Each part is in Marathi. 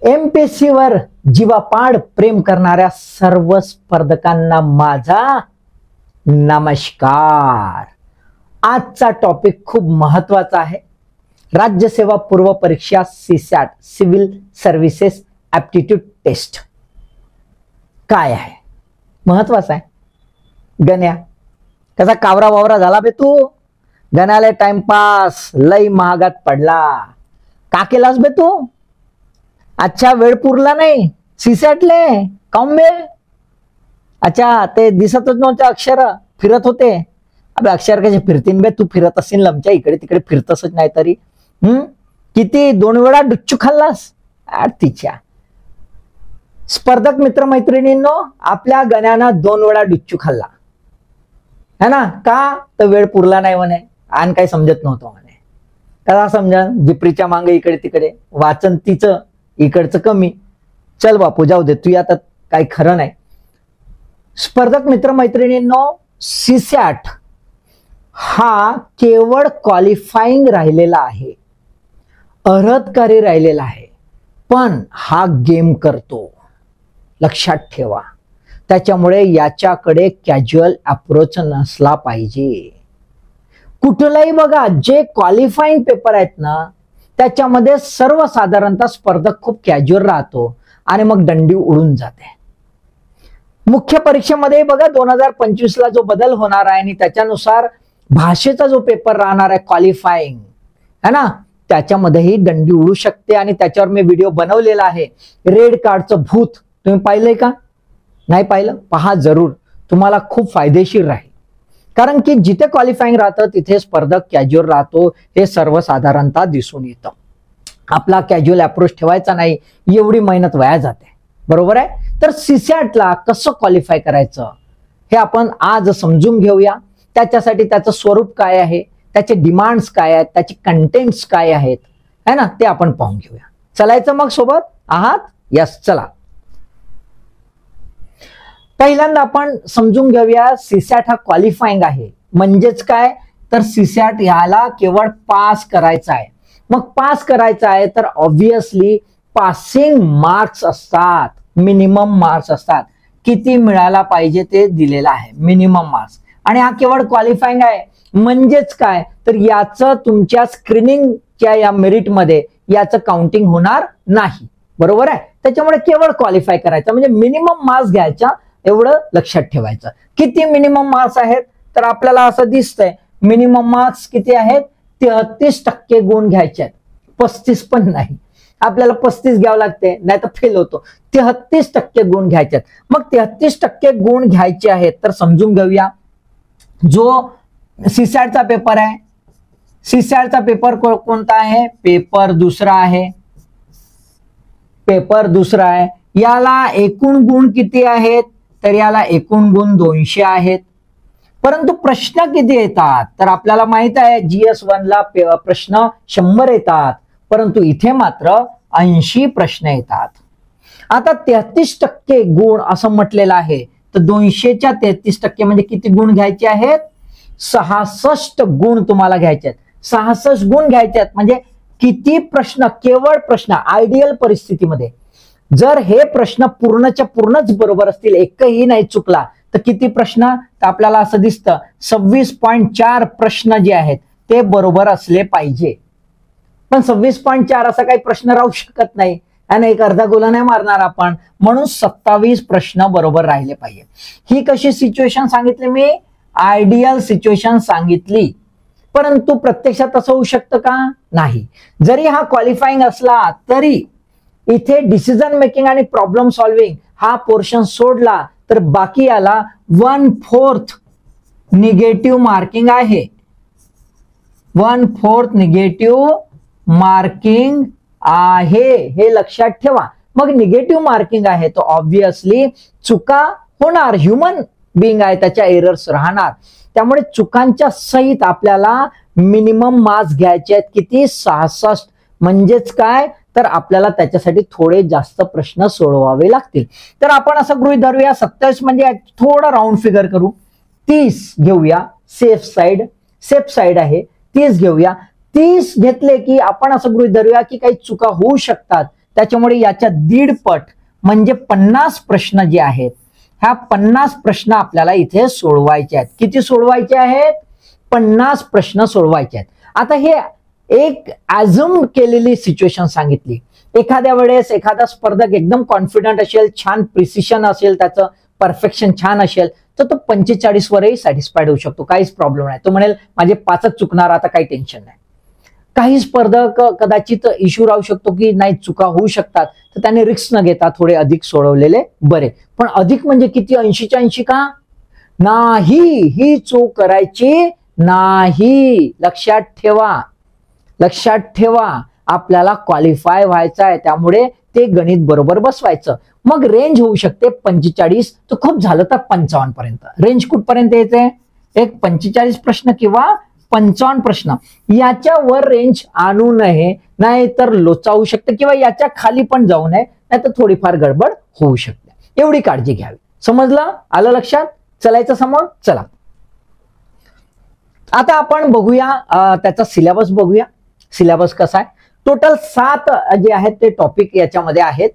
एमपीएससी वर जीवापाड प्रेम करणाऱ्या सर्व स्पर्धकांना माझा नमस्कार। आजचा टॉपिक खूप महत्वाचा आहे। राज्यसेवा पूर्व परीक्षा CSAT civil services aptitude test काय आहे, महत्वाचा आहे। गण्या कसा कावरा वावरा झाला बे तू? गण्याला टाइमपास लई महागात पडला। का केलास बे तू? अच्छा वेळ पुरला नाही सीसॅटले काऊन बे? अच्छा ते दिसतच नव्हते अक्षर फिरत होते। अबे अक्षर कसे फिरतीन बे? तू फिरत असेल लमच्या इकडे तिकडे फिरतसच नाही तरी किती 2 वेळा डुच्चू खाल्लास तिच्या। स्पर्धक मित्र मैत्रिणींनो, आपल्या गण्यानं 2 वेळा डुच्चू खाल्ला है ना? का तर वेळ पुरला नाही म्हणे आणि काही समजत नव्हतं म्हणे। कसा समजा? जिपरीच्या मागे इकडे तिकडे वाचन तिचं इकडचं कमी। चल बापू जाऊ दे, तू आता काही खरं नाही। स्पर्धक मित्र मैत्रिणींनो, सीसॅट हा केवळ क्वालिफाईंग राहिलेला आहे, अर्हतकारी राहिलेला आहे, पण हा गेम करतो, लक्षात ठेवा। त्याच्यामुळे याच्याकडे कॅज्युअल अप्रोच नसला पाहिजे। कुठलाही बघा जे क्वालिफाईंग पेपर आहेत ना त्याच्यामध्ये सर्वसाधारणतः स्पर्धक खूप कॅज्युअल राहतो आणि मग दंडी उडून जाते। मुख्य परीक्षेमध्ये बघा 2025 ला जो बदल होणार आहे आणि त्याच्यानुसार भाषेचा जो पेपर राहणार आहे क्वालिफाईंग है ना, त्याच्यामध्येही दंडी उडू शकते आणि त्याच्यावर मी व्हिडिओ बनवलेला आहे। रेड कार्डचं भूत तुम्ही पाहिलंय का? नाही पाहिलं? पहा जरूर, तुम्हाला खूप फायदेशीर राहील। कारण की जिथे क्वालिफाईंग राहतं तिथे स्पर्धक कॅज्युअल राहतो, हे सर्वसाधारणतः दिसून येतं। आपला कॅज्युअल अप्रोच ठेवायचा नाही, एवढी मेहनत वाया जाते, बरोबर आहे? तर सीसॅटला कसं क्वालिफाय करायचं हे आपण आज समजून घेऊया। त्याच्यासाठी त्याचं स्वरूप काय आहे, त्याचे डिमांड्स काय आहेत, त्याचे कंटेंट्स काय आहेत है ना, ते आपण पाहून घेऊया। चलायचं मग सोबत आहात? यस चला। पहिल्यांदा आपण समजून घेऊया सीसॅट हा क्वालिफाईंग आहे म्हणजेच काय, तर सीसॅट याला केवळ पास करायचा आहे। मग पास करायचा आहे तर ऑब्विसली पासिंग मार्क्स असतात, मिनिमम मार्क्स असतात। किती मिळायला पाहिजे ते दिलेलं आहे, मिनिमम मार्क्स। आणि हा केवळ क्वालिफाईंग आहे म्हणजेच काय, तर याचं तुमच्या स्क्रीनिंगच्या या मेरिट मध्ये याचं काउंटिंग होणार नाही, बरोबर आहे? त्याच्यामुळे केवळ क्वालिफाय करायचं म्हणजे मिनिमम मार्क्स घ्यायचा, एवढं लक्षात ठेवायचं। किती मिनिमम मार्क्स आहेत तर आपल्याला असं दिसतंय मिनिमम मार्क्स किती आहेत, 33% गुण घ्यायचे आहेत, 35 पण नाही। आपल्याला 35 घ्यावं लागते नाही तर फेल होतो। 33% गुण घ्यायचे आहेत। मग 33% गुण घ्यायचे आहेत तर समजून घेऊया जो सीसॅटचा पेपर आहे, सीसॅटचा पेपर कोणता आहे? पेपर दुसरा आहे, पेपर दुसरा आहे। याला एकूण गुण किती आहेत तर याला एकूण गुण 200 आहेत। परंतु प्रश्न किती येतात तर आपल्याला माहित आहे GS1 ला प्रश्न 100 येतात, परंतु इथे मात्र 80 प्रश्न येतात। आता 33% गुण असं म्हटलेलं आहे तर 200च्या 33% म्हणजे किती गुण घ्यायचे आहेत? 66 गुण तुम्हाला घ्यायचे आहेत। 66 गुण घ्यायचे आहेत म्हणजे किती प्रश्न? केवळ प्रश्न आयडियल परिस्थितीमध्ये जर हे प्रश्न पूर्णच्या पूर्णच बरोबर असतील, एकही नाही चुकला, तर किती प्रश्न? तर आपल्याला असं दिसतं 26.4 प्रश्न जे आहेत ते बरोबर असले पाहिजे। पण 26.4 असा काही प्रश्न राहू शकत नाही आणि एक अर्धा गोला नाही मारणार आपण, म्हणून 27 प्रश्न बरोबर राहिले पाहिजे। ही कशी सिच्युएशन सांगितली मी? आयडियल सिच्युएशन सांगितली, परंतु प्रत्यक्षात असं होऊ शकतं का? नाही। जरी हा क्वालिफाईंग असला तरी इथे डिसिजन मेकिंग आणि प्रॉब्लेम सॉल्विंग हा पोर्शन सोडला तर बाकी याला 1/4 निगेटिव्ह मार्किंग आहे, 1/4 निगेटिव्ह मार्किंग आहे, हे लक्षात ठेवा। मग निगेटिव्ह मार्किंग आहे तो ऑब्विसली चुका होणार, ह्युमन बिंग आहे, त्याच्या एरर्स राहणार। त्यामुळे चुकांच्या सहित आपल्याला मिनिमम मार्क्स घ्यायचे आहेत किती? 66। म्हणजेच काय, तर आपल्याला त्याच्यासाठी थोडे जास्त प्रश्न सोडवावे लागतील। तर आपण असं गृहीत धरूया 27 म्हणजे थोडा राऊंड फिगर करू, 30 घेऊया, सेफ साइड आहे 30 घेऊया। 30 घेतले की आपण असं गृहीत धरूया की काही चुका होऊ शकतात, त्याच्यामुळे याच्या 1.5 पट म्हणजे 50 प्रश्न जे आहेत, ह्या 50 प्रश्न आपल्याला इथे सोडवायचे आहेत. किती सोडवायचे आहेत? 50 प्रश्न सोडवायचे आहेत. आता हे एक अझ्युम केलेली सिच्युएशन सांगितली. एखाद्या वेळेस एखादा स्पर्धक एकदम कॉन्फिडंट असेल, छान प्रिसिशन असेल, त्याचं परफेक्शन छान असेल, तर तो 45 वरही सॅटिस्फाईड होऊ शकतो, काहीच प्रॉब्लेम नाही. तो म्हणेल माझे 5च चुकणार, आता काही टेन्शन नाही. काही स्पर्धक कदाचित इश्यू राहू शकतो की नाही, चुका होऊ शकतात, तर त्याने रिस्क न घेता थोडे अधिक सोडवलेले बरे. पण अधिक म्हणजे किती? 80च्या 80 का? नाही, ही चूक करायची नाही. लक्षात ठेवा, लक्षात ठेवा. आपल्याला क्वालिफाय व्हायचं आहे, त्यामुळे ते गणित बरोबर बसवायचं. मग रेंज होऊ शकते 45, तर खूप झालं तर 55 पर्यंत. रेंज कुठपर्यंत येते? एक 45 प्रश्न किंवा 55 प्रश्न. याच्यावर रेंज आणू नये, नाही तर लोचावू शकते, किंवा याच्या खाली पण जाऊ नये, नाही तर थोडीफार गडबड होऊ शकते. एवढी काळजी घ्यावी. समजलं? आलं लक्षात? चलायचं समोर? चला. आता आपण बघूया त्याचा सिलेबस बघूया. सिलेबस कसा आहे? टोटल 7 जे आहेत ते टॉपिक याच्यामध्ये आहेत.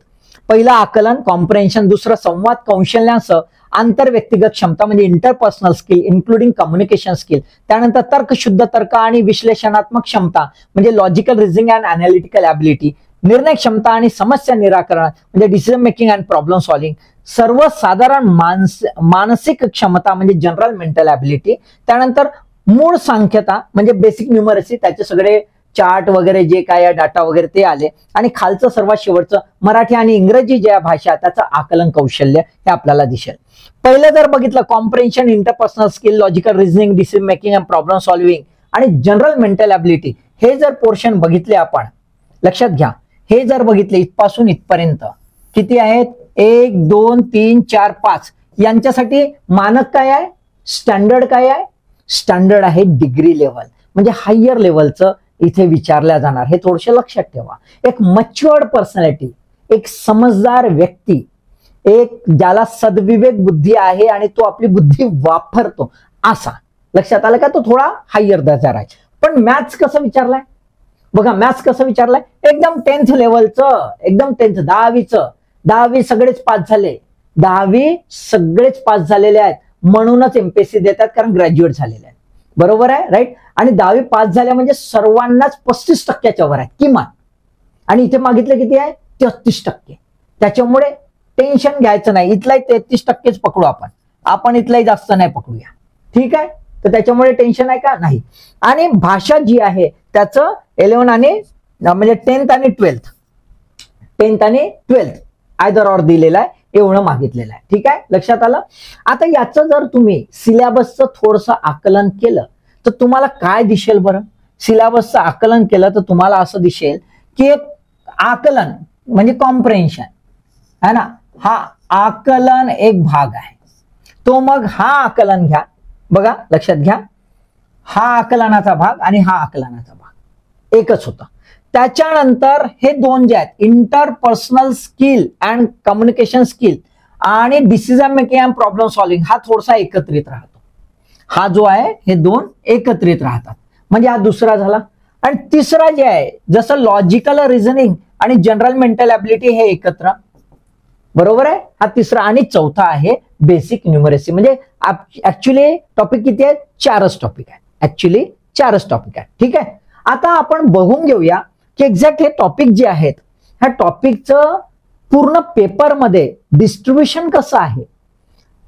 पहिला आकलन, कॉम्प्रेन्शन. दुसरं संवाद कौशल्यासह आंतरव्यक्तिगत क्षमता म्हणजे interpersonal skill including communication skill. त्यानंतर तर्कशुद्ध तर्क आणि विश्लेषणात्मक क्षमता म्हणजे logical reasoning and analytical ability. निर्णय क्षमता आणि समस्या निराकरण म्हणजे decision making and problem solving. सर्वसाधारण मानसिक क्षमता म्हणजे जनरल मेंटल ॲबिलिटी. त्यानंतर मूळ सांख्यता म्हणजे बेसिक न्यूमरसी, त्याचे सगळे चार्ट वगैरे जे काय डाटा वगैरे ते आले. आणि खालचं सर्वात शेवटचं मराठी आणि इंग्रजी ज्या भाषा त्याचं आकलन कौशल्य हे आपल्याला दिसेल. पहिलं जर बघितलं comprehension, interpersonal skill, logical reasoning, decision making and problem solving आणि जनरल मेंटल ॲबिलिटी, हे जर पोर्शन बघितले आपण, लक्षात घ्या, हे जर बघितले इथपासून इथपर्यंत किती आहेत? 1 2 3 4 5. यांच्यासाठी मानक काय आहे? स्टँडर्ड काय आहे? स्टँडर्ड आहे डिग्री लेवल, म्हणजे हायर लेवलचं इथे विचारल्या जाणार. हे थोडंसं लक्षात ठेवा. एक मच्युअर्ड पर्सनॅलिटी, एक समजदार व्यक्ती, एक ज्याला सद्विवेक बुद्धी आहे आणि तो आपली बुद्धी वापरतो, असा. लक्षात आलं का? तो थोडा हायर दर्जा आहे. पण मॅथ्स कसं विचारलाय बघा. मॅथ्स कसं विचारलाय? एकदम 10th लेवलचं, एकदम 10th 10वीचं. 10वी सगळेच पास झाले, 10वी सगळेच पास झालेले आहेत, म्हणूनच एमपीएससी देतात, कारण ग्रॅज्युएट झालेले आहेत. बरोबर आहे? राईट. आणि 10वी पास झाल्या म्हणजे सर्वांनाच 35% वर आहे किमान. आणि इथे मागितलं किती आहे? 33%. त्याच्यामुळे टेन्शन घ्यायचं नाही. इथलाही 33%च पकडू आपण इथलाही जास्त नाही पकडूया. ठीक आहे? तर त्याच्यामुळे टेन्शन आहे का? नाही. आणि भाषा जी आहे त्याचं 11 आणि म्हणजे 10th आणि 12th, 10th आणि 12th आयदर ऑर दिलेलं आहे, एवढं मागितलेलं आहे. ठीक आहे? लक्षात आलं? आता याचं जर तुम्ही सिलेबसचं थोडंसं आकलन केलं तर तुम्हाला काय दिसेल बरं? सिलेबसचं आकलन केलं तर तुम्हाला असं दिसेल की एक आकलन म्हणजे कॉम्प्रेन्शन है ना, हा आकलन एक भाग आहे तो. मग हा आकलन घ्या, बघा लक्षात घ्या, हा आकलनाचा भाग आणि हा आकलनाचा भाग एकच होता. त्याच्यानंतर हे दोन जे आहेत interpersonal skill and communication skill आणि decision making and problem solving, हा थोडासा एकत्रित राहतो. हा जो आहे हे दोन एकत्रित राहतात, म्हणजे हा दुसरा झाला. आणि तिसरा जे आहे जसं लॉजिकल रिझनिंग आणि जनरल मेंटल ॲबिलिटी हे एकत्र, बरोबर आहे, हा तिसरा. आणि चौथा आहे बेसिक न्यूमरसी. म्हणजे ऍक्च्युली टॉपिक किती आहेत? 4च टॉपिक आहे. ऍक्च्युली 4च टॉपिक आहे. ठीक आहे. आता आपण बघून घेऊया की एक्झॅक्ट हे टॉपिक जे आहेत ह्या टॉपिकचं पूर्ण पेपरमध्ये डिस्ट्रीब्युशन कसं आहे,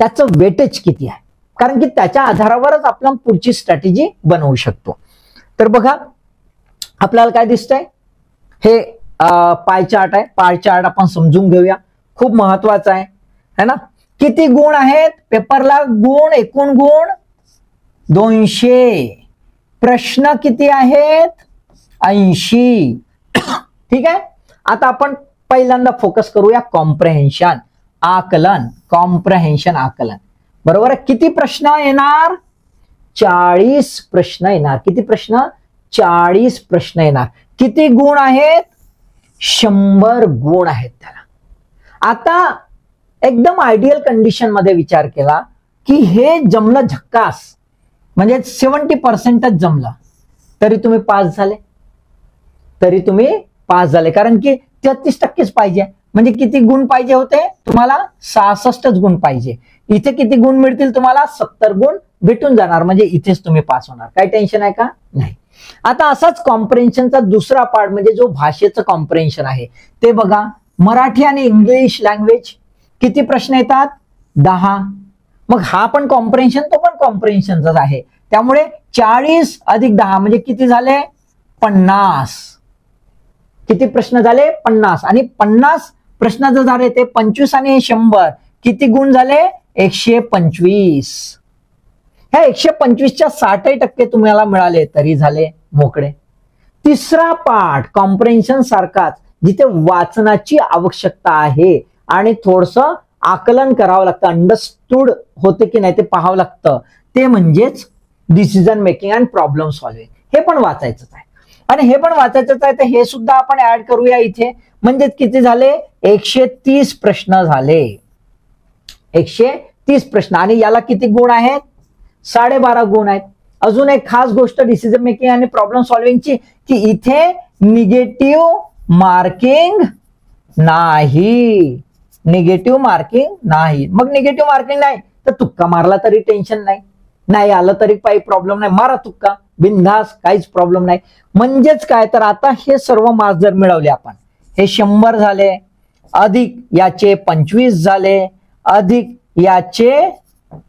त्याचं वेटेज किती आहे, कारण की त्याच्या आधारावरच आपण पुढची स्ट्रॅटेजी बनवू शकतो. तर बघा आपल्याला काय दिसतंय, हे पाय चार्ट आहे. पाय चार्ट आपण समजून घेऊया, खूप महत्वाचा आहे है ना. किती गुण आहेत पेपरला? गुण, एकूण गुण 200. प्रश्न किती आहेत? 80. ठीक आहे. आता आपण पहिल्यांदा फोकस करूया कॉम्प्रेहेन्शन, आकलन. कॉम्प्रेहेन्शन आकलन, बरोबर आहे. किती प्रश्न येणार? 40 प्रश्न येणार. किती प्रश्न? 40 प्रश्न येणार. किती गुण आहेत? 100 गुण आहेत त्याला. आता एकदम आयडियल कंडिशन मध्ये विचार केला की हे जमलं झक्कास, म्हणजे 70% जमलं, तरी तुम्ही पास झाले. कारण की 33%च पाहिजे. म्हणजे किती गुण पाहिजे होते तुम्हाला? 66 गुण पाहिजे. इथे किती गुण मिळतील तुम्हाला? 70 गुण भेटून जाणार. म्हणजे इथेच तुम्ही पास होणार. काही टेन्शन आहे का? नाही. आता असाच कॉम्प्रेन्शनचा दुसरा पार्ट म्हणजे जो भाषेचं कॉम्प्रेन्शन आहे ते बघा. मराठी आणि इंग्लिश लँग्वेज किती प्रश्न येतात? 10. मग हा पण कॉम्प्रेन्शन, तो पण कॉम्प्रेन्शनचाच आहे. त्यामुळे 40 अधिक 10 म्हणजे किती झाले? 50. किती प्रश्न झाले? 50. आणि 50 प्रश्न जर झाले ते 25 आणि 100 किती गुण झाले? 125. ह्या 125च्या 60% तुम्हाला मिळाले तरी झाले मोकळे. तिसरा पार्ट कॉम्प्रेन्शन सारखाच, जिथे वाचनाची आवश्यकता आहे आणि थोडंसं आकलन करावं लागतं, अंडरस्टूड होते की नाही ते पाहावं लागतं, ते म्हणजेच decision making and problem solving. हे पण वाचायचंच आहे. आणि हे पण वाचायचंच आहे तर हे सुद्धा आपण ऍड करूया इथे. म्हणजे किती झाले? 130 प्रश्न झाले. 130 प्रश्न. आणि याला किती गुण आहेत? 12.5 गुण आहेत. अजून एक खास गोष्ट डिसिजन मेकिंग आणि प्रॉब्लेम सॉल्विंगची, की इथे निगेटिव्ह मार्किंग नाही. निगेटिव्ह मार्किंग नाही. मग निगेटिव्ह मार्किंग नाही तर तुक्का मारला तरी टेन्शन नाही, नाही आलं तरी काही प्रॉब्लेम नाही, मारा तुक्का बिनधास्त, काहीच प्रॉब्लेम नाही. म्हणजेच काय तर आता हे सर्व मार्क्स जर मिळवले आपण, हे 100 झाले, अधिक याचे 25 झाले, अधिक याचे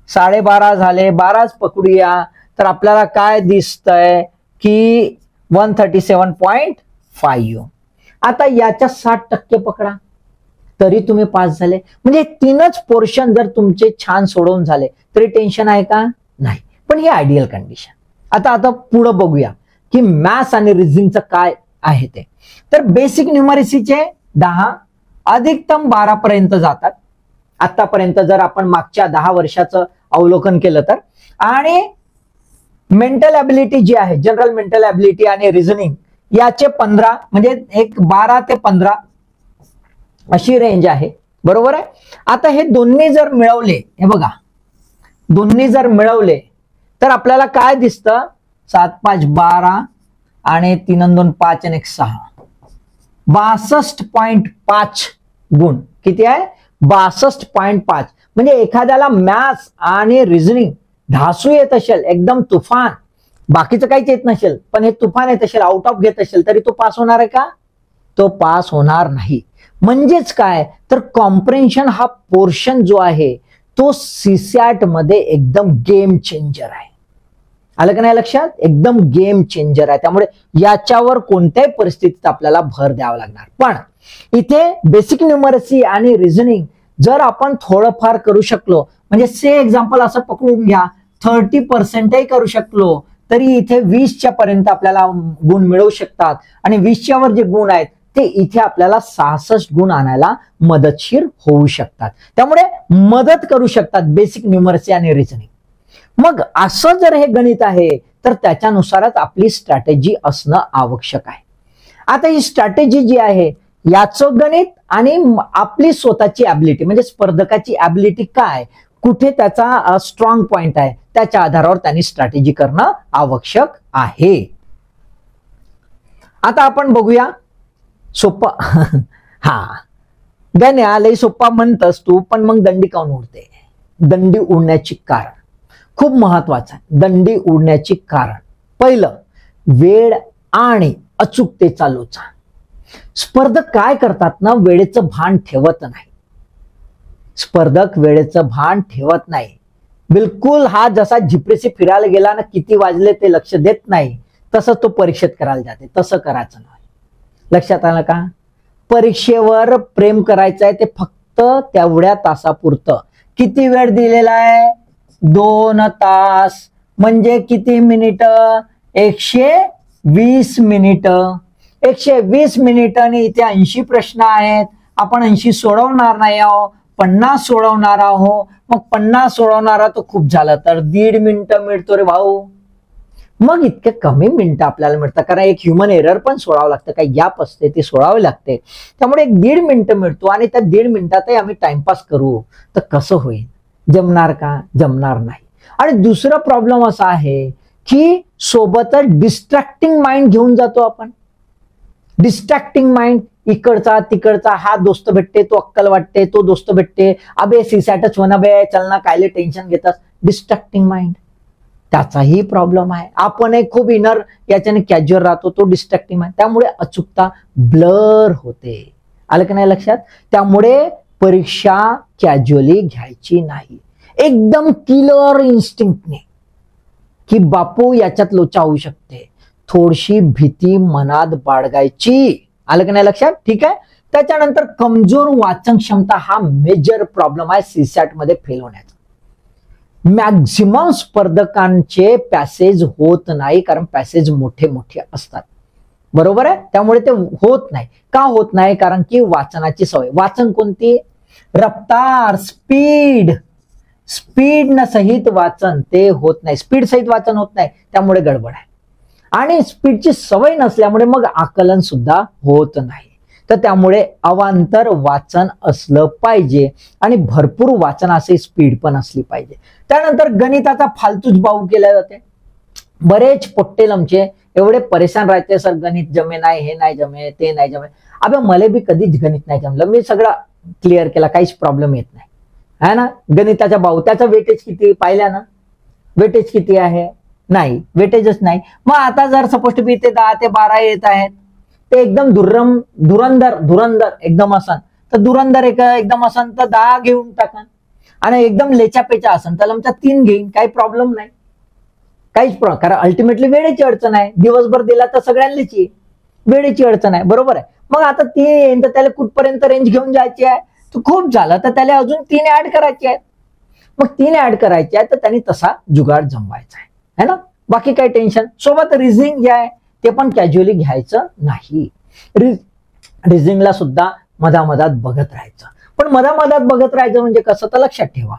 12.5 झाले, 12च पकडूया, तर आपल्याला काय दिसतंय की 137.5. आता याच्या 60% पकडा तरी तुम्ही पास झाले. म्हणजे 3च पोर्शन जर तुमचे छान सोडवून झाले तरी टेन्शन आहे का? नाही. पण ही आयडियल कंडिशन. आता पुढे बघूया की मॅथ्स आणि रिझनिंगचं काय आहे ते. तर बेसिक न्यूमरेसीचे 10, अधिकतम 12 पर्यंत जातात आतापर्यंत जर आपण मागच्या 10 वर्षाचं अवलोकन केलं तर. आणि मेंटल ॲबिलिटी जी आहे, जनरल मेंटल ॲबिलिटी आणि रिझनिंग याचे 15, म्हणजे एक 12 ते 15 अशी रेंज आहे. बरोबर आहे. आता हे दोन्ही जर मिळवले, हे बघा, दोन्ही जर मिळवले तर आपल्याला काय दिसतं? 7 5 12 आणि 3 2 5 आणि 1 6, 62.5 गुण. किती आहे? 62.5. म्हणजे एखाद्याला मॅथ्स आणि रिझनिंग ढासू येत असेल, एकदम तुफान, बाकीचं काहीच येत नसेल पण हे तुफान येत असेल, आउट ऑफ घेत असेल, तरी तो पास होणार आहे का? तो पास होणार नाही. म्हणजेच काय तर कॉम्प्रेन्शन हा पोर्शन जो आहे तो सीसॅट मध्ये एकदम गेम चेंजर आहे. आलं का नाही लक्षात? एकदम गेम चेंजर आहे. त्यामुळे याच्यावर कोणत्याही परिस्थितीत आपल्याला भर द्यावा लागणार. पण इथे बेसिक न्यूमरसी आणि रिझनिंग जर आपण थोडंफार करू शकलो, म्हणजे से एक्झाम्पल असं पकडून घ्या, 30% करू शकलो तरी इथे 20च्या पर्यंत आपल्याला गुण मिळवू शकतात. आणि 20च्या वर जे गुण आहेत ते इथे आपल्याला 66 गुण आणायला मदतशीर होऊ शकतात. त्यामुळे मदत करू शकतात बेसिक न्यूमरसी आणि रिझनिंग. मग असं जर हे गणित आहे तर त्याच्यानुसारच आपली स्ट्रॅटेजी असणं आवश्यक आहे. आता ही स्ट्रॅटेजी जी आहे याचं गणित आणि आपली स्वतःची ॲबिलिटी, म्हणजे स्पर्धकाची ॲबिलिटी काय, कुठे त्याचा स्ट्रॉंग पॉइंट आहे, त्याच्या आधारावर त्यांनी स्ट्रॅटेजी करणं आवश्यक आहे. आता आपण बघूया सोपा. हा गण्या लय सोपा म्हणतस तू, पण मग दंडी काऊन उडते? दंडी उडण्याची कारण खूप महत्वाचं आहे. दंडी उडण्याची कारण पहिलं, वेळ आणि अचूकतेचा लोचा. स्पर्धक काय करतात ना, वेळेचं भान ठेवत नाही. स्पर्धक वेळेचं भान ठेवत नाही बिलकुल. हा जसा झिपरीशी फिरायला गेला ना, किती वाजले ते लक्ष देत नाही, तसं तो परीक्षेत करायला जाते. तसं करायचं नाही. लक्षात आलं का? परीक्षेवर प्रेम करायचं आहे ते फक्त तेवढ्या तासापुरतं. किती वेळ दिलेला आहे? 2 तास. म्हणजे किती मिनिट? 120 मिनिट. 120 मिनिटांनी इथे 80 प्रश्न आहेत. आपण 80 सोडवणार नाही आहोत, 50 सोडवणार आहोत. मग 50 सोडवणारा तो खूप झालं तर 1.5 मिनिटं मिळतो रे भाऊ. मग इतके कमी मिनिटं आपल्याला मिळतात, कारण एक ह्युमन एरर पण सोडावं लागतं, काही गॅप असते ते सोडावे लागते. त्यामुळे एक 1.5 मिनिटं मिळतो आणि त्या 1.5 मिनिटातही आम्ही टाइमपास करू तर कसं होईल? जमणार का? जमणार नाही. आणि दुसरा प्रॉब्लेम असा आहे की सोबतच डिस्ट्रॅक्टिंग माइंड घेऊन जातो आपण. डिस्ट्रॅक्टिंग माइंड, इकडचा तिकडचा, हा दोस्त भेटते तो अक्कल वाटते, तो दोस्त भेटते, अबे सीसॅटच होना बे, चलना कायले टेन्शन घेतात. डिस्ट्रॅक्टिंग माइंड, त्याचाही प्रॉब्लेम आहे. आपण एक खूप इनर याच्याने कॅज्युअल राहतो, तो डिस्ट्रॅक्टिंग माइंड, त्यामुळे अचूकता ब्लर होते. आलं की नाही लक्षात? त्यामुळे परीक्षा कॅज्युअली घ्यायची नाही, एकदम किलर इन्स्टिंक्टने की बापू याच्यात लोचा होऊ शकते, थोडीशी भीती मनात बाळगायची. आलं की नाही लक्षात? ठीक आहे. त्याच्यानंतर कमजोर वाचन क्षमता हा मेजर प्रॉब्लेम आहे सीसॅट मध्ये फेल होण्याचा. मॅक्झिमम स्पर्धकांचे पॅसेज होत नाही, कारण पॅसेज मोठे मोठे असतात. बरोबर आहे? त्यामुळे ते होत नाही. का होत नाही? कारण की वाचनाची सवय. वाचन कोणती? रफ्तार, स्पीड. स्पीड न सहित वाचन ते होत नाही, स्पीड सहित वाचन होत नाही, त्यामुळे गडबड आहे. आणि स्पीडची सवय नसल्यामुळे मग आकलन सुद्धा होत नाही. तर त्यामुळे अवांतर वाचन असलं पाहिजे आणि भरपूर वाचनाची स्पीड पण असली पाहिजे. त्यानंतर गणिताचा फालतूच बाऊ केला जाते. बरेच पोट्टेलमचे एवढे परेशान राहते, सर गणित जमे नाही, हे नाही जमे, ते नाही जमे. अबे मला बी कधीच गणित नाही जमलं, मी सगळं क्लिअर केला, काहीच प्रॉब्लेम येत नाही, है ना. गणिताच्या बाऊ, त्याचा वेटेज किती पाहिल्या ना? वेटेज किती आहे? नाही, वेटेजच नाही. मग आता जर सपोज टू बी ते 10 ते 12 येत आहेत, ते एकदम धुरंदर एकदम असन तर धुरंदर एकदम असन तर 10 घेऊन टाका, आणि एकदम लेचापेचा असन तर आमचा 3 घेईन, काही प्रॉब्लेम नाही, काहीच प्रॉब्लेम. कारण अल्टिमेटली वेळेची अडचण आहे, दिवसभर दिला तर सगळ्यांनीच वेळेची अडचण आहे. बरोबर आहे? मग आता 3 येईन तर त्याला कुठपर्यंत रेंज घेऊन जायची आहे? तर खूप झालं तर त्याला अजून 3 ऍड करायचे आहेत. मग 3 ऍड करायचे आहेत तर त्यांनी तसा जुगाड जमवायचा आहे ना. बाकी काही टेन्शन. सोबत रिझनिंग जे आहे ते पण कॅज्युअली घ्यायचं नाही. रिझनिंगला सुद्धा मधामधात बघत राहायचं. पण मधामधात बघत राहायचं म्हणजे कसं? तर लक्षात ठेवा,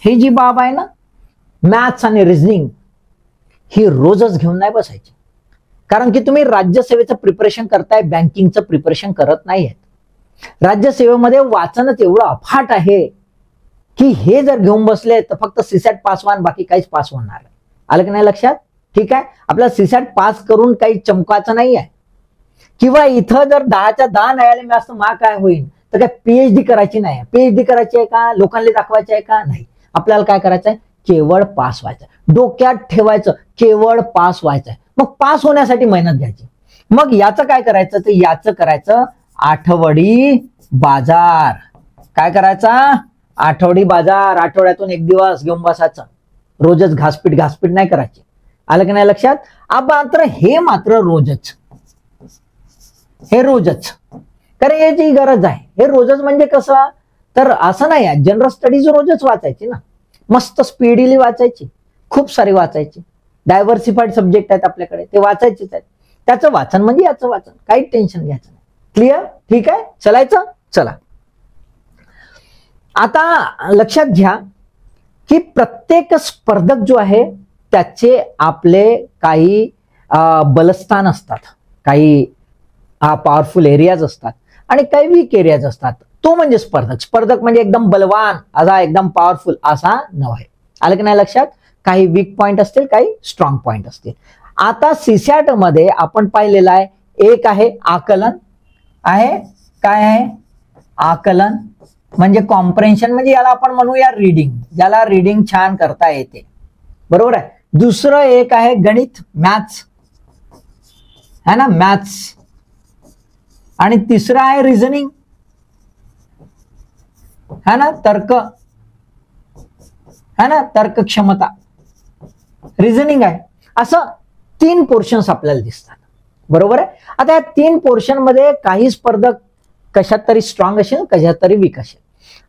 ही जी बाब आहे ना, मॅथ्स आणि रिझनिंग, ही रोजच घेऊन नाही बसायची. कारण की तुम्ही राज्यसेवेचं प्रिपरेशन करताय, बँकिंगचं प्रिपरेशन करत नाहीये. राज्यसेवेमध्ये वाचनच एवढं अफाट आहे की हे जर घेऊन बसले तर फक्त सीसॅट पास व्हान, बाकी काहीच पास होणार नाही. आलं की नाही लक्षात? ठीक आहे. आपल्याला सीसॅट पास करून काही चमकाचं नाही आहे. किंवा इथं जर 10च्या 10 नाही आले मी असं मा काय होईल, तर काय पीएचडी करायची नाही. पीएचडी करायची आहे का? लोकांना दाखवायची आहे का? नाही. आपल्याला काय करायचं आहे? केवळ पास व्हायचं. डोक्यात ठेवायचं, केवळ पास व्हायचं. मग पास होण्यासाठी मेहनत घ्यायची. मग याचं काय करायचं? तर याचं करायचं आठवडी बाजार. काय करायचा? आठवडी बाजार. आठवड्यातून 1 दिवस घेऊन बसायचं. रोजच घासपीट नाही करायची. आलं की नाही लक्षात? मात्र हे मात्र रोजच, हे रोजच, कारण याची गरज आहे. हे रोजच म्हणजे कसं? तर असं नाही आहे, जनरल स्टडीज रोजच वाचायची ना, मस्त स्पीडीली वाचायची, खूप सारी वाचायची. डायव्हर्सिफाईड सब्जेक्ट आहेत आपल्याकडे, ते वाचायचेच आहेत. त्याचं वाचन म्हणजे याचं वाचन, काही टेन्शन घ्यायचं नाही. क्लिअर? ठीक आहे, चलायचं. चला आता लक्षात घ्या की प्रत्येक स्पर्धक जो आहे त्याचे आपले काही बलस्थान असतात, काही पॉवरफुल एरियाज असतात आणि काही वीक एरियाज असतात. तो म्हणजे स्पर्धक. स्पर्धक म्हणजे एकदम बलवान असा, एकदम पॉवरफुल असा नव्हे. आलं की नाही लक्षात? काही वीक पॉइंट असतील, काही स्ट्रॉंग पॉइंट असतील. आता सीसॅट मध्ये आपण पाहिलेलं आहे, एक आहे आकलन, आहे काय आहे? आकलन म्हणजे कॉम्प्रेन्शन, म्हणजे याला आपण म्हणूया रीडिंग, ज्याला रीडिंग छान करता येते. बरोबर आहे? दुसरं एक आहे गणित, मॅथ्स, है ना, मॅथ्स. आणि तिसरं आहे रिझनिंग, है ना, तर्क, है ना, तर्क क्षमता, रिझनिंग आहे. असं 3 पोर्शन्स आपल्याला दिसतात. बरोबर आहे? आता या 3 पोर्शन मध्ये काही स्पर्धक कशात तरी स्ट्रॉंग असेल, कशात तरी वीक असेल.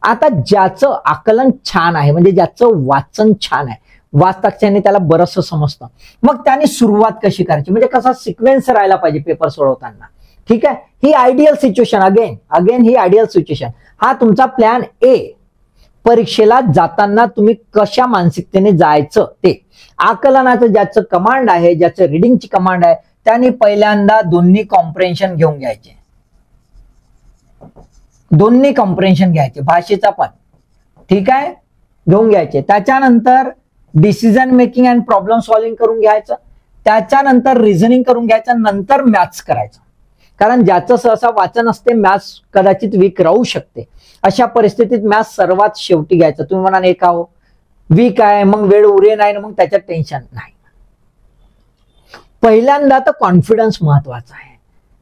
आता ज्याचं आकलन छान आहे, म्हणजे ज्याचं वाचन छान आहे, वाचताक्षणी त्याला बरंचसं समजतं, मग त्याने सुरुवात कशी करायची, म्हणजे कसा सिक्वेन्स राहायला पाहिजे पेपर सोडवताना. ठीक आहे? ही आयडियल सिच्युएशन, अगेन ही आयडियल सिच्युएशन. हा तुमचा प्लॅन ए. परीक्षेला जाताना तुम्ही कशा मानसिकतेने जायचं ते. आकलनाचं ज्याचं कमांड आहे, ज्याचं रीडिंगची कमांड आहे, त्याने पहिल्यांदा दोन्ही कॉम्प्रेन्शन घेऊन घ्यायचे, दोन्ही कॉम्प्रेन्शन घ्यायचे, भाषेचा पण. ठीक आहे? घेऊन घ्यायचे. त्याच्यानंतर decision making and problem solving करून घ्यायचं. त्याच्यानंतर रिझनिंग करून घ्यायचं, नंतर मॅथ्स करायचं. कारण ज्याचं सहसा वाचन असते मॅथ्स कदाचित वीक राहू शकते. अशा परिस्थितीत मॅथ्स सर्वात शेवटी घ्यायचं. तुम्ही म्हणाल हे का हो, वीक आहे मग वेळ उरे नाही, मग त्याच्यात टेन्शन नाही. पहिल्यांदा तर कॉन्फिडन्स महत्वाचा आहे.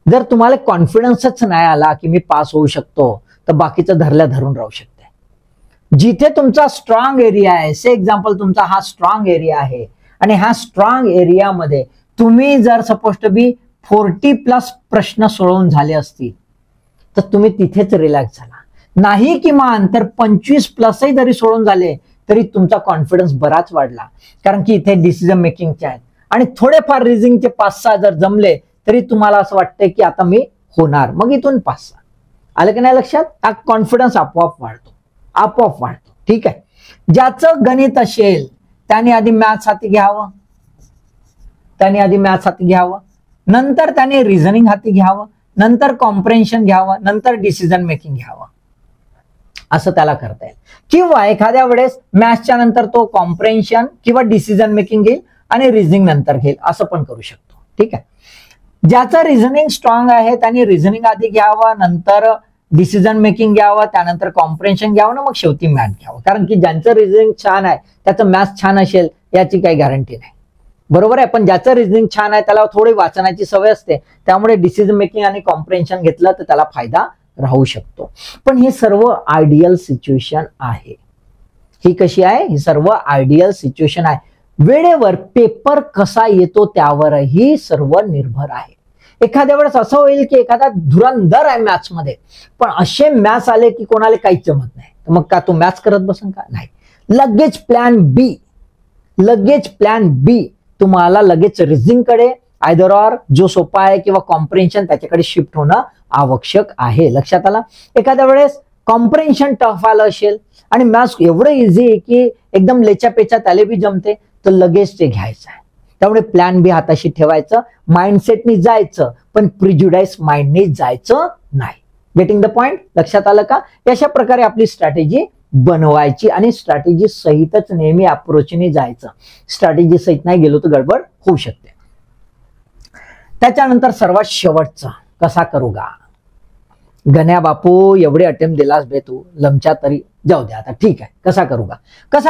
जर तुम्हाला कॉन्फिडन्सच नाही आला की मी पास होऊ शकतो, तर बाकीचं धरल्या धरून राहू शकते. जिथे तुमचा स्ट्रॉंग एरिया आहे, से एक्झाम्पल तुमचा हा स्ट्रॉंग एरिया आहे आणि ह्या स्ट्रॉंग एरियामध्ये तुम्ही जर सपोज टू बी 40+ प्रश्न सोडवून झाले असतील तर तुम्ही तिथेच रिलॅक्स झाला. नाही किमान तर 25+ जरी सोडून झाले तरी तुमचा कॉन्फिडन्स बराच वाढला. कारण की इथे डिसिजन मेकिंगचे आहेत आणि थोडेफार रिझनिंगचे 5-6 जर जमले तरी तुम्हाला असं वाटतंय की आता मी होणार, मग इथून 5-6 आलं की नाही लक्षात. हा कॉन्फिडन्स आपोआप वाढतो. ठीक आहे. ज्याचं गणित असेल त्याने आधी मॅथ्स हाती घ्यावं, नंतर त्याने रिझनिंग हाती घ्यावं, नंतर कॉम्प्रेन्शन घ्यावं, नंतर डिसिजन मेकिंग घ्यावं, असं त्याला करता येईल. किंवा एखाद्या वेळेस मॅथ्सच्या नंतर तो कॉम्प्रेन्शन किंवा डिसिजन मेकिंग घेईल आणि रिझनिंग नंतर घेईल, असं पण करू शकतो. ठीक आहे. ज्याचं रिझनिंग स्ट्रॉंग आहे त्याने रिझनिंग आधी घ्यावं, नंतर डिसिजन मेकिंग घ्यावं, त्यानंतर कॉम्प्रेन्शन घ्यावं ना मग शेवटी मॅथ घ्यावं. कारण की ज्यांचं रिझनिंग छान आहे त्याचं मॅथ्स छान असेल याची काही गॅरंटी नाही. बरोबर आहे. पण ज्याचं रिझनिंग छान आहे त्याला थोडी वाचनाची सवय असते, त्यामुळे डिसिजन मेकिंग आणि कॉम्प्रेन्शन घेतलं तर त्याला फायदा राहू शकतो. पण हे सर्व आयडियल सिच्युएशन आहे. ही कशी आहे? ही सर्व आयडियल सिच्युएशन आहे. वेळेवर पेपर कसा येतो त्यावरही सर्व निर्भर आहे. एखाद्या वेळेस असं होईल की एखादा धुरंधर आहे मॅथ्स मध्ये, पण असे मॅथ्स आले की कोणाला काहीच जमत नाही, मग का तो मॅथ्स करत बसन का? नाही. लगेच प्लॅन बी तुम्हाला लगेच रिझनिंग कडे आयदर ऑर जो सोपा आहे किंवा कॉम्प्रेन्शन त्याच्याकडे शिफ्ट होणं आवश्यक आहे. लक्षात आला. एखाद्या वेळेस कॉम्प्रेन्शन टफ आलं असेल आणि मॅथ्स एवढं इझी आहे की एकदम लेच्या पेच्या त्याला बी जमते, तर लगेच ते घ्यायचं आहे. त्यामुळे प्लॅन बी हाताशी ठेवायचं, माइंडसेटनी जायचं, पण प्रिज्युडाइज माइंडने जायचं नाही. Getting the point? लक्षात आलं का? अशा प्रकारे आपली स्ट्रॅटेजी बनवायची आणि स्ट्रॅटेजी सहितच नेहमी अप्रोचने जायचं. स्ट्रॅटेजी सहित नाही गेलो तर गडबड होऊ शकते. त्याच्यानंतर सर्वात शेवटचं कसा करू गा. गण्या बापू एवढे अटेम्प्ट दिलास बे तू, लमच्या तरी जाऊ द्या आता. ठीक आहे. कसा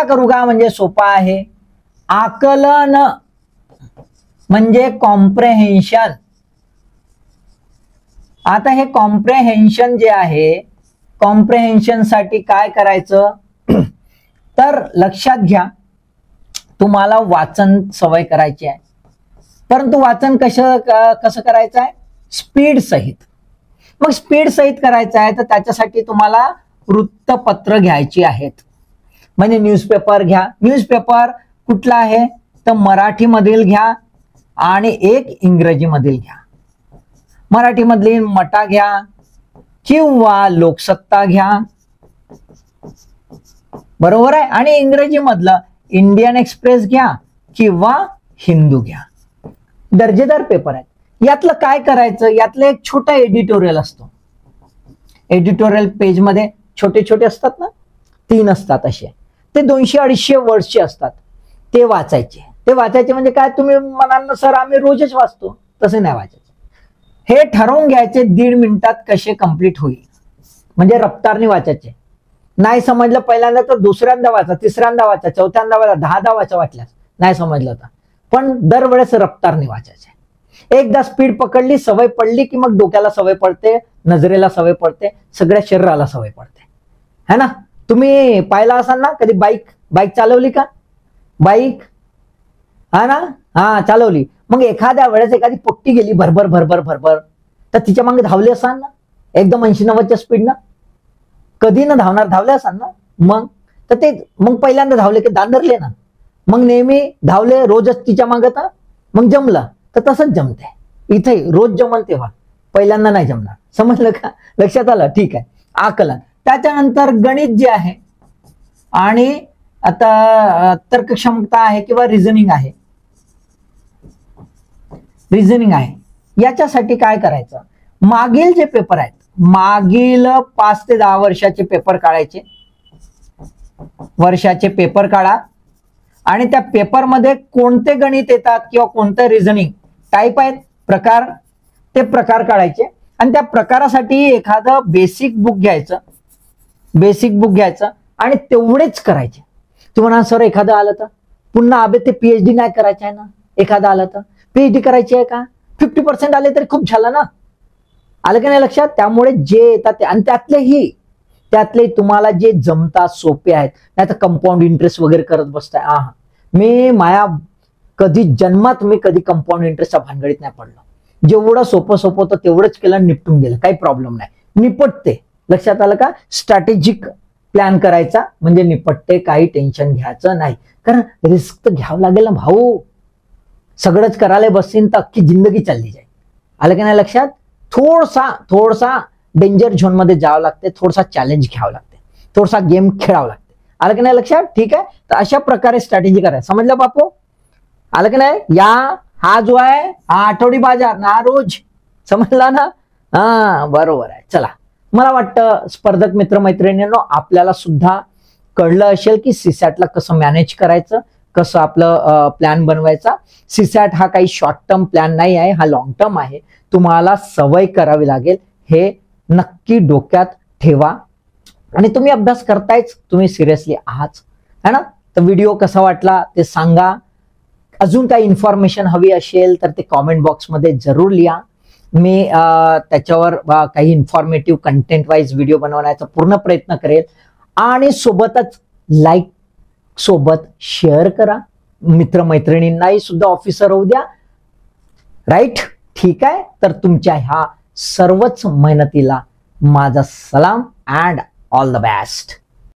करू गा म्हणजे सोपा आहे. आकलन म्हणजे कॉम्प्रेहेन्शन. आता हे कॉम्प्रेहेन्शन जे आहे, कॉम्प्रेहेन्शन साठी काय करायचं तर लक्षात घ्या, तुम्हाला वाचन सवय करायची आहे. परंतु वाचन कसं करायचं आहे? स्पीड सहित. मग स्पीड सहित करायचं आहे तर त्याच्यासाठी तुम्हाला वृत्तपत्र घ्यायची आहेत. म्हणजे न्यूजपेपर घ्या. न्यूजपेपर कुठला आहे तर मराठीमधील घ्या आणि एक इंग्रजीमधील घ्या. मराठीमधील मटा घ्या किंवा लोकसत्ता घ्या, बरोबर आहे. आणि इंग्रजी मधलं इंडियन एक्सप्रेस घ्या किंवा हिंदू घ्या. दर्जेदार पेपर आहेत. यातलं काय करायचं, यातलं एक छोटा एडिटोरियल असतो. एडिटोरियल पेज मध्ये छोटे छोटे असतात ना, 3 असतात असे, ते 200-250 वर्ड्सचे असतात. ते वाचायचे म्हणजे काय, तुम्ही म्हणाल ना सर आम्ही रोजच वाचतो, तसे नाही वाचायचे. हे ठरवून घ्यायचे 1.5 मिनिटात कसे कंप्लीट होईल, म्हणजे रफ्तारने वाचायचे. नाही समजलं पहिल्यांदा तर दुसऱ्यांदा वाचा, तिसऱ्यांदा वाचा, चौथ्यांदा वाचा, 10दा वाचल्यास नाही समजलं तर, पण दरवेळेस रफ्तारने वाचायचे. एकदा स्पीड पकडली, सवय पडली की मग डोक्याला सवय पडते, नजरेला सवय पडते, सगळ्या शरीराला सवय पडते, है ना. तुम्ही पाहिला असाल ना कधी बाईक चालवली का? बाईक हा ना, हा चालवली. मग एखाद्या वेळेस एखादी पोट्टी गेली भरभर तर तिच्या मागे धावले असाल ना एकदम 80-90च्या स्पीडनं, कधी न धावले असाल ना. मग तर ते मग पहिल्यांदा धावले की दांदरले ना, मग नेहमी धावले रोजच तिच्या मागे, तर मग जमलं. तर तसंच जमते इथे, रोज जमल तेव्हा, पहिल्यांदा नाही जमणार. समजलं का? लक्षात आलं? ठीक आहे. आकलन. त्याच्यानंतर गणित जे आहे आणि आता तर्कक्षमता आहे किंवा रिझनिंग आहे. याच्यासाठी काय करायचं, मागील जे पेपर आहेत, मागील 5 ते 10 वर्षाचे पेपर काढायचे. वर्षाचे पेपर काढा आणि त्या पेपरमध्ये कोणते गणित येतात किंवा कोणते रिझनिंग टाईप आहेत, प्रकार, ते प्रकार काढायचे. आणि त्या प्रकारासाठी एखादं बेसिक बुक घ्यायचं आणि तेवढेच करायचे. तुम्हाला सर एखादं आलं तर पुन्हा अबे ते पीएचडी नाही करायचं आहे ना, एखादं आलं तर पीएचडी करायची आहे का, 50% आले तरी खूप झालं ना, आलं की नाही लक्षात. त्यामुळे जे येतात ते, आणि त्यातले तुम्हाला जे जमतात सोपे आहेत, नाही तर कंपाऊंड इंटरेस्ट वगैरे करत बसताय. मी जन्मात कधी कंपाऊंड इंटरेस्टच्या भानगडीत नाही पडलो. जेवढं सोपं होतं तेवढंच केलं, निपटून गेलं, काही प्रॉब्लेम नाही, निपटते. लक्षात आलं का. स्ट्रॅटेजिक प्लॅन करायचा म्हणजे निपटते, काही टेन्शन घ्यायचं नाही. कारण रिस्क तर घ्यावं लागेल ना भाऊ, सगळंच करायला बसशील तर अख्खी जिंदगी चालली जाईल. आलं की नाही लक्षात. थोडसा डेंजर झोन मध्ये जावं लागते, थोडासा चॅलेंज घ्यावं लागते, थोडासा गेम खेळावं लागते. आलं की नाही लक्षात. ठीक आहे, तर अशा प्रकारे स्ट्रॅटेजी करायचं. समजलं बापू, आलं की नाही. हा जो आहे हा आठवडी बाजार ना, रोज समजला ना. बरोबर आहे. चला, मला वाटतं स्पर्धक मित्रमैत्रिणींनो आपल्याला सुद्धा कळलं असेल की सीसॅटला कसं मॅनेज करायचं, कसं आपलं प्लॅन बनवायचा. सीसॅट हा काही शॉर्ट टर्म प्लॅन नाही आहे, हा लॉंग टर्म आहे. तुम्हाला सवय करावी लागेल, हे नक्की डोक्यात ठेवा. आणि तुम्ही अभ्यास करतायच, तुम्ही सिरियसली आहात है ना. तर व्हिडिओ कसा वाटला ते सांगा. अजून काही इन्फॉर्मेशन हवी असेल तर ते कॉमेंट बॉक्समध्ये जरूर लिहा. मी त्याच्यावर काही इन्फॉर्मेटिव्ह कंटेंट वाईज व्हिडिओ बनवण्याचा पूर्ण प्रयत्न करेल. आणि सोबतच लाईक सोबत शेअर करा, मित्रमैत्रिणींनाही सुद्धा ऑफिसर होऊ द्या. राईट, ठीक आहे. तर तुमच्या ह्या सर्वच मेहनतीला माझा सलाम अँड ऑल द बेस्ट.